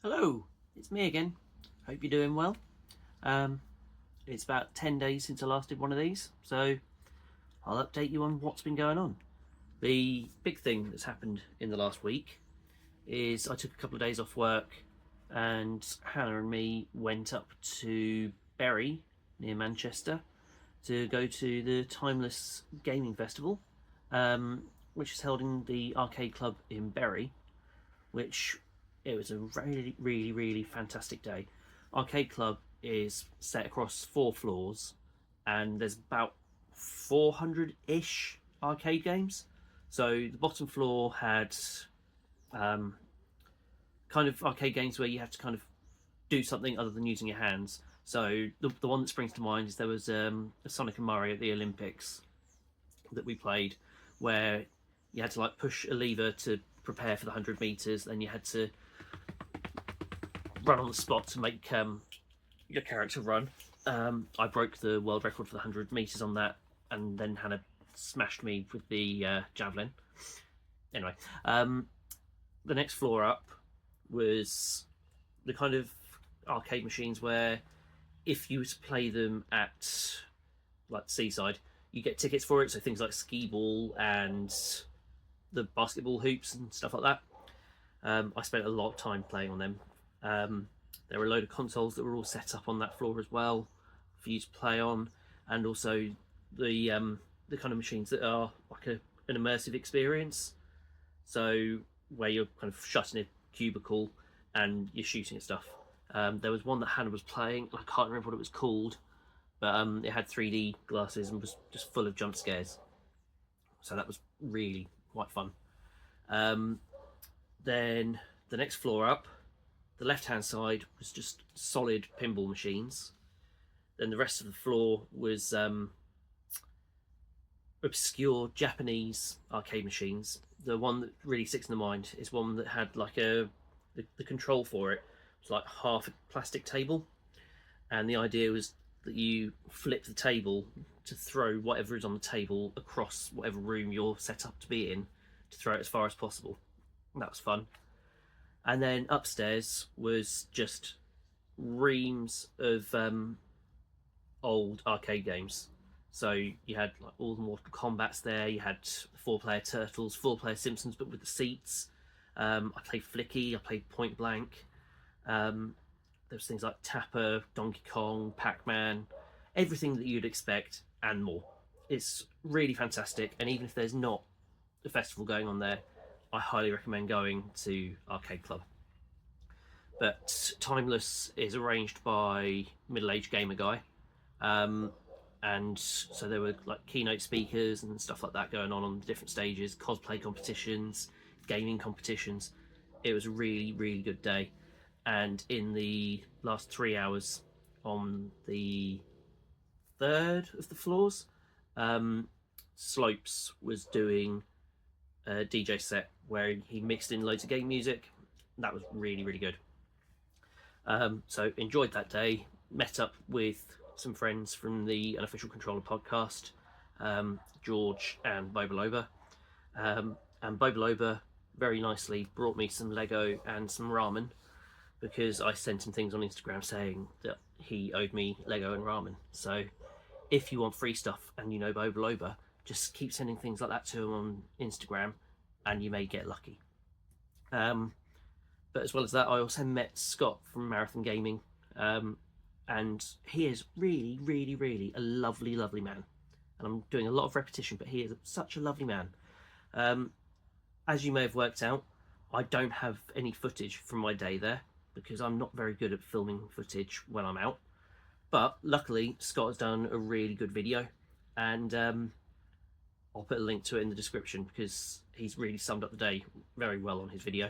Hello, it's me again. Hope you're doing well. Um, it's about 10 days since I last did one of these, so I'll update you on what's been going on. The big thing that's happened in the last week is I took a couple of days off work and Hannah and me went up to Bury near Manchester to go to the Timeless Gaming Festival, which is held in the Arcade Club in Bury, which it was a really fantastic day. Arcade Club is set across 4 floors, and there's about 400-ish arcade games. So the bottom floor had um, kind of arcade games where you have to kind of do something other than using your hands. So the one that springs to mind is there was a Sonic and Mario at the Olympics that we played, where you had to like push a lever to prepare for the 100 meters, then you had to run on the spot to make your character run. I broke the world record for the 100 meters on that, and then Hannah smashed me with the javelin. Anyway, the next floor up was the kind of arcade machines where if you were to play them at like Seaside, you get tickets for it. So things like skee ball and the basketball hoops and stuff like that. I spent a lot of time playing on them. There were a load of consoles that were all set up on that floor as well for you to play on, and also the kind of machines that are like an immersive experience. So where you're kind of shut in a cubicle and you're shooting at stuff. There was one that Hannah was playing. I can't remember what it was called, but it had 3D glasses and was just full of jump scares. So that was really quite fun. Then the next floor up, the left-hand side was just solid pinball machines. Then the rest of the floor was obscure Japanese arcade machines. The one that really sticks in the mind is one that had like the control for it was like half a plastic table, and the idea was that you flip the table to throw whatever is on the table across whatever room you're set up to be in, to throw it as far as possible. And that was fun. And then upstairs was just reams of old arcade games. So you had like all the Mortal Kombats there. You had 4-player Turtles, 4-player Simpsons, but with the seats. I played Flicky. I played Point Blank. There was things like Tapper, Donkey Kong, Pac-Man, everything that you'd expect and more. It's really fantastic, and even if there's not a festival going on there, I highly recommend going to Arcade Club. But Timeless is arranged by middle-aged gamer guy, and so there were like keynote speakers and stuff like that going on the different stages, cosplay competitions, gaming competitions. It was a really good day. And in the last 3 hours on the third of the floors, Slopes was doing a DJ set where he mixed in loads of game music. That was really good. So enjoyed that day. Met up with some friends from the Unofficial Controller podcast, George and Bobaloba. And Bobaloba very nicely brought me some Lego and some ramen, because I sent him things on Instagram saying that he owed me Lego and ramen. So if you want free stuff and you know Bobaloba, just keep sending things like that to him on Instagram and you may get lucky. But as well as that, I also met Scott from Marathon Gaming, and he is really a lovely man. And I'm doing a lot of repetition, but he is such a lovely man. As you may have worked out, I don't have any footage from my day there, because I'm not very good at filming footage when I'm out. But luckily, Scott has done a really good video, and I'll put a link to it in the description, because he's really summed up the day very well on his video.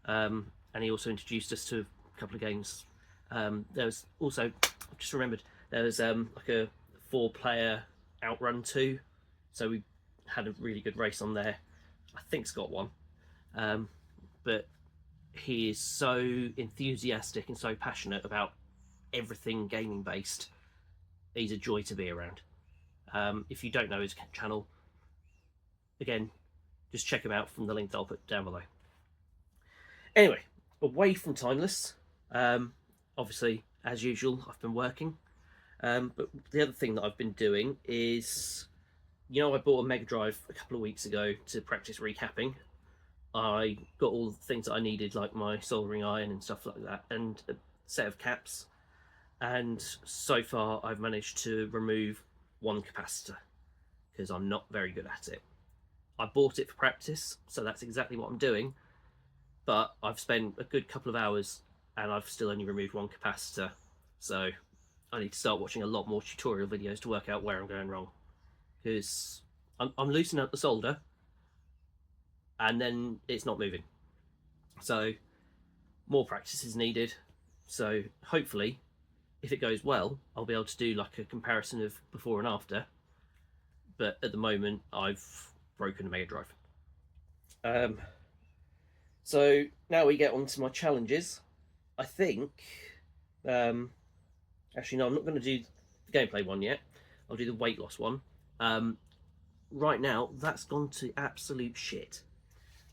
And he also introduced us to a couple of games. There was also, I just remembered, there was like a 4-player Outrun 2, so we had a really good race on there. I think Scott won. But he is so enthusiastic and so passionate about everything gaming based. He's a joy to be around. If you don't know his channel, again, just check him out from the link that I'll put down below. Anyway, away from Timeless, obviously, as usual, I've been working. But the other thing that I've been doing is, I bought a Mega Drive a couple of weeks ago to practice recapping. I got all the things that I needed, like my soldering iron and stuff like that, and a set of caps. And so far, I've managed to remove one capacitor because I'm not very good at it. I bought it for practice, so that's exactly what I'm doing. But I've spent a good couple of hours and I've still only removed one capacitor. So I need to start watching a lot more tutorial videos to work out where I'm going wrong. Because I'm loosening up the solder and then it's not moving. So more practice is needed. So hopefully, if it goes well, I'll be able to do like a comparison of before and after. But at the moment, I've broken a Mega Drive. So now we get on to my challenges. I think, actually no, I'm not going to do the gameplay one yet. I'll do the weight loss one. Right now, that's gone to absolute shit.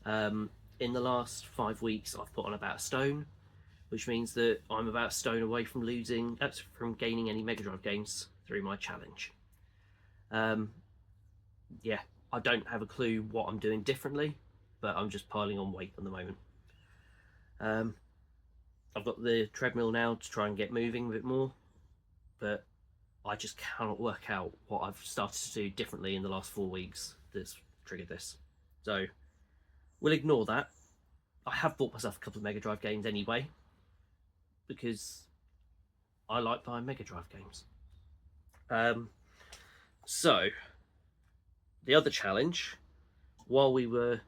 In the last 5 weeks, I've put on about a stone, which means that I'm about a stone away from from gaining any Mega Drive games through my challenge. Yeah, I don't have a clue what I'm doing differently, but I'm just piling on weight at the moment. I've got the treadmill now to try and get moving a bit more, but I just cannot work out what I've started to do differently in the last 4 weeks that's triggered this. So we'll ignore that. I have bought myself a couple of Mega Drive games anyway, because I like buying Mega Drive games. So the other challenge, while we were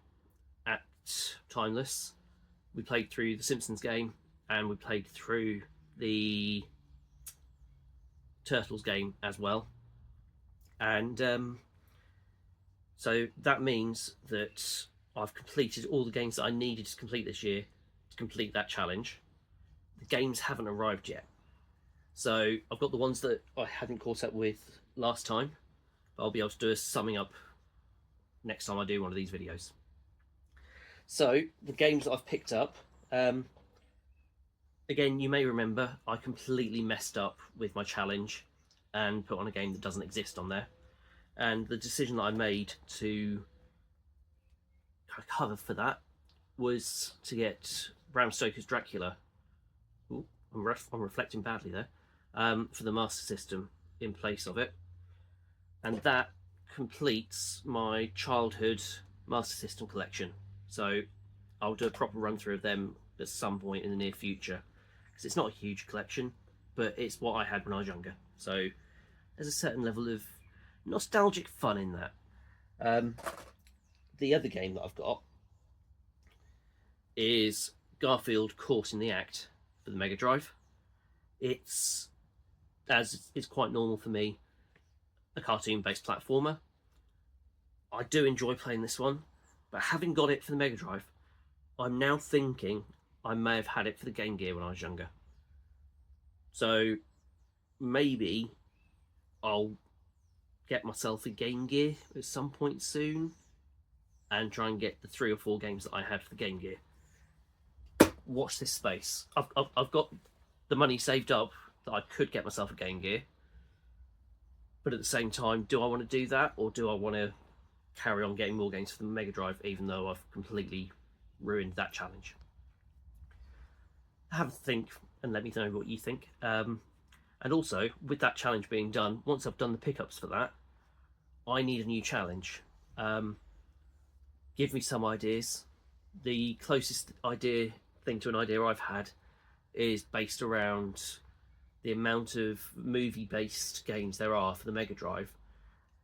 at Timeless, we played through the Simpsons game and we played through the Turtles game as well. And so that means that I've completed all the games that I needed to complete this year to complete that challenge. The games haven't arrived yet. So I've got the ones that I hadn't caught up with last time, but I'll be able to do a summing up next time I do one of these videos. So the games that I've picked up, again, you may remember I completely messed up with my challenge and put on a game that doesn't exist on there. And the decision that I made to cover for that was to get Bram Stoker's Dracula. Ooh, I'm reflecting badly there. For the Master System in place of it. And that completes my childhood Master System collection. So I'll do a proper run through of them at some point in the near future. Because it's not a huge collection, but it's what I had when I was younger. So there's a certain level of nostalgic fun in that. The other game that I've got is Garfield Caught in the Act for the Mega Drive. It's, as is quite normal for me, a cartoon-based platformer. I do enjoy playing this one, but having got it for the Mega Drive, I'm now thinking I may have had it for the Game Gear when I was younger. So maybe I'll get myself a Game Gear at some point soon and try and get the 3 or 4 games that I had for the Game Gear. Watch this space. I've got the money saved up that I could get myself a Game Gear, but at the same time, do I want to do that, or do I want to carry on getting more games for the Mega Drive, even though I've completely ruined that challenge? Have a think and let me know what you think. And also, with that challenge being done, once I've done the pickups for that, I need a new challenge. Give me some ideas. The closest thing to an idea I've had is based around the amount of movie-based games there are for the Mega Drive,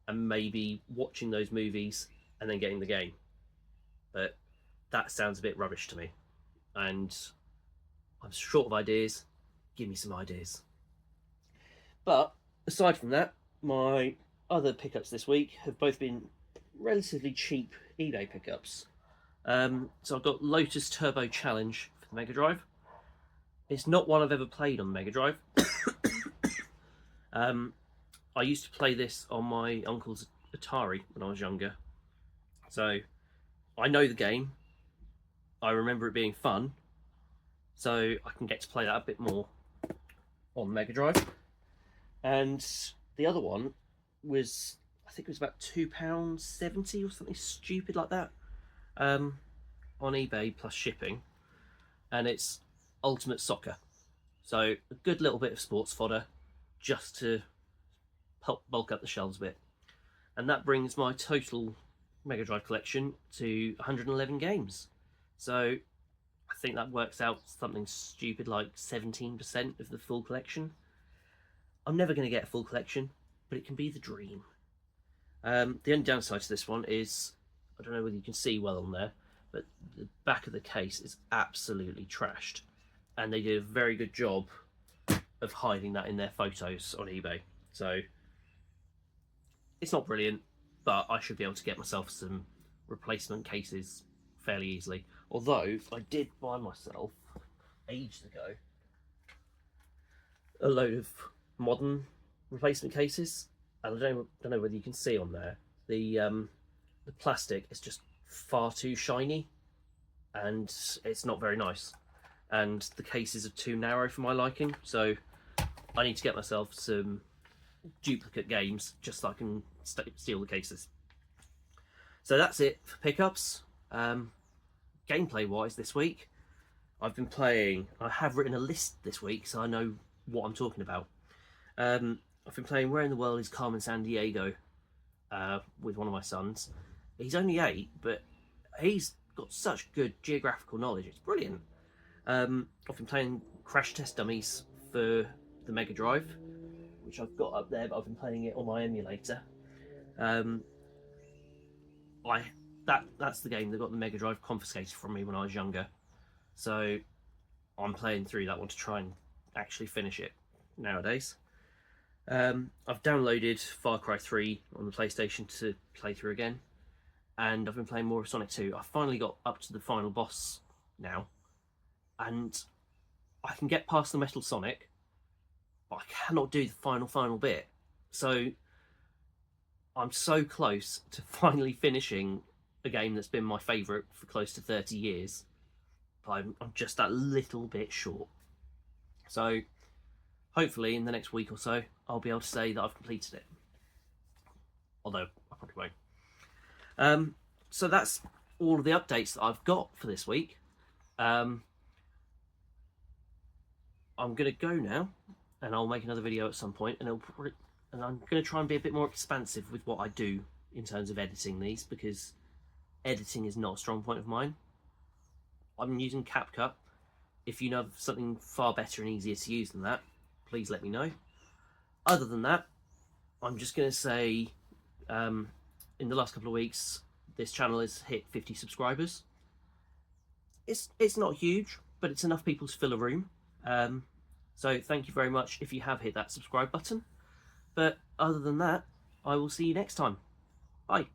and maybe watching those movies and then getting the game. But that sounds a bit rubbish to me, and I'm short of ideas. Give me some ideas. But aside from that, my other pickups this week have both been relatively cheap eBay pickups. So I've got Lotus Turbo Challenge for the Mega Drive. It's not one I've ever played on the Mega Drive. I used to play this on my uncle's Atari when I was younger. So I know the game. I remember it being fun. so I can get to play that a bit more on Mega Drive. And the other one was, I think it was about £2.70 or something stupid like that, on eBay plus shipping, and it's Ultimate Soccer. So a good little bit of sports fodder just to help bulk up the shelves a bit. And that brings my total Mega Drive collection to 111 games. So I think that works out something stupid like 17% of the full collection. I'm never going to get a full collection, but it can be the dream. The only downside to this one is, I don't know whether you can see well on there, but the back of the case is absolutely trashed. And they did a very good job of hiding that in their photos on eBay. So it's not brilliant, but I should be able to get myself some replacement cases fairly easily. Although I did buy myself ages ago a load of modern replacement cases, and I don't know whether you can see on there, the plastic is just far too shiny, and it's not very nice, and the cases are too narrow for my liking. So I need to get myself some duplicate games just so I can steal the cases. So that's it for pickups. Gameplay wise this week, I have written a list this week so I know what I'm talking about. I've been playing Where in the World is Carmen Sandiego with one of my sons. He's only 8, but he's got such good geographical knowledge, it's brilliant. I've been playing Crash Test Dummies for the Mega Drive, which I've got up there, but I've been playing it on my emulator. That's the game that got the Mega Drive confiscated from me when I was younger, so I'm playing through that one to try and actually finish it nowadays. I've downloaded Far Cry 3 on the PlayStation to play through again, and I've been playing more of Sonic 2. I finally got up to the final boss now, and I can get past the Metal Sonic, but I cannot do the final bit. So I'm so close to finally finishing a game that's been my favourite for close to 30 years, but I'm just that little bit short. So hopefully in the next week or so I'll be able to say that I've completed it, although I probably won't. So that's all of the updates that I've got for this week. I'm going to go now, and I'll make another video at some point, and I'm going to try and be a bit more expansive with what I do in terms of editing these, because editing is not a strong point of mine. I'm using CapCut. If you know of something far better and easier to use than that, please let me know. Other than that, I'm just going to say, in the last couple of weeks, this channel has hit 50 subscribers. It's not huge, but it's enough people to fill a room. So thank you very much if you have hit that subscribe button. But other than that, I will see you next time. Bye.